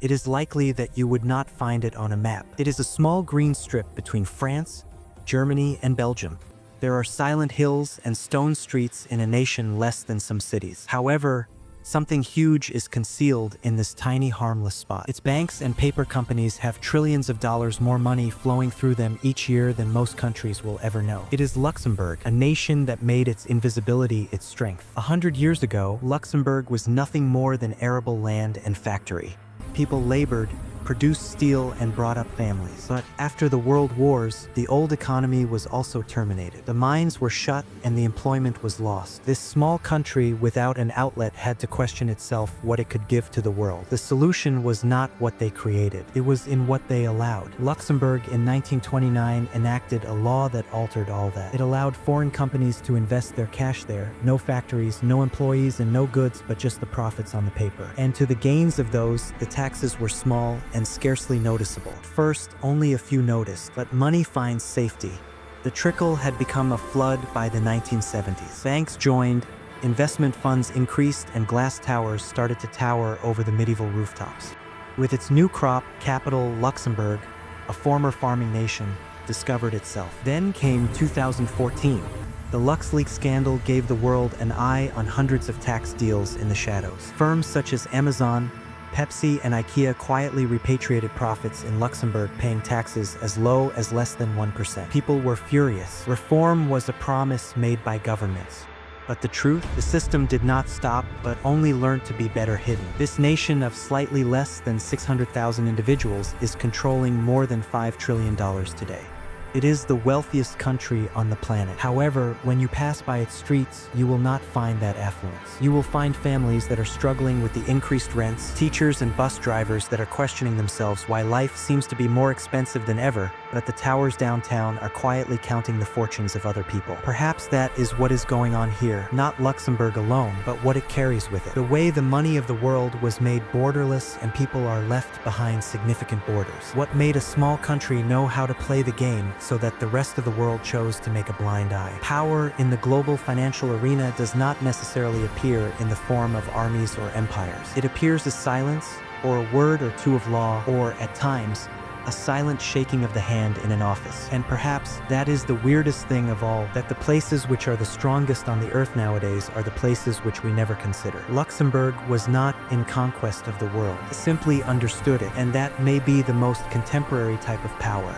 it is likely that you would not find it on a map. It is a small green strip between France, Germany, and Belgium. There are silent hills and stone streets in a nation less than some cities. However, something huge is concealed in this tiny, harmless spot. Its banks and paper companies have trillions of dollars more money flowing through them each year than most countries will ever know. It is Luxembourg, a nation that made its invisibility its strength. 100 years ago, Luxembourg was nothing more than arable land and factory. People labored, produced steel, and brought up families. But after the world wars, the old economy was also terminated. The mines were shut and the employment was lost. This small country without an outlet had to question itself what it could give to the world. The solution was not what they created. It was in what they allowed. Luxembourg in 1929 enacted a law that altered all that. It allowed foreign companies to invest their cash there. No factories, no employees, and no goods, but just the profits on the paper. And to the gains of those, the taxes were small and scarcely noticeable. At first, only a few noticed, but money finds safety. The trickle had become a flood by the 1970s. Banks joined, investment funds increased, and glass towers started to tower over the medieval rooftops. With its new crop, capital Luxembourg, a former farming nation, discovered itself. Then came 2014. The LuxLeaks scandal gave the world an eye on hundreds of tax deals in the shadows. Firms such as Amazon, Pepsi, and IKEA quietly repatriated profits in Luxembourg, paying taxes as low as less than 1%. People were furious. Reform was a promise made by governments. But the truth? The system did not stop, but only learned to be better hidden. This nation of slightly less than 600,000 individuals is controlling more than $5 trillion today. It is the wealthiest country on the planet. However, when you pass by its streets, you will not find that affluence. You will find families that are struggling with the increased rents, teachers and bus drivers that are questioning themselves why life seems to be more expensive than ever, but the towers downtown are quietly counting the fortunes of other people. Perhaps that is what is going on here, not Luxembourg alone, but what it carries with it. The way the money of the world was made borderless and people are left behind significant borders. What made a small country know how to play the game so that the rest of the world chose to make a blind eye. Power in the global financial arena does not necessarily appear in the form of armies or empires. It appears as silence, or a word or two of law, or, at times, a silent shaking of the hand in an office. And perhaps that is the weirdest thing of all, that the places which are the strongest on the earth nowadays are the places which we never consider. Luxembourg was not in conquest of the world, simply understood it, and that may be the most contemporary type of power.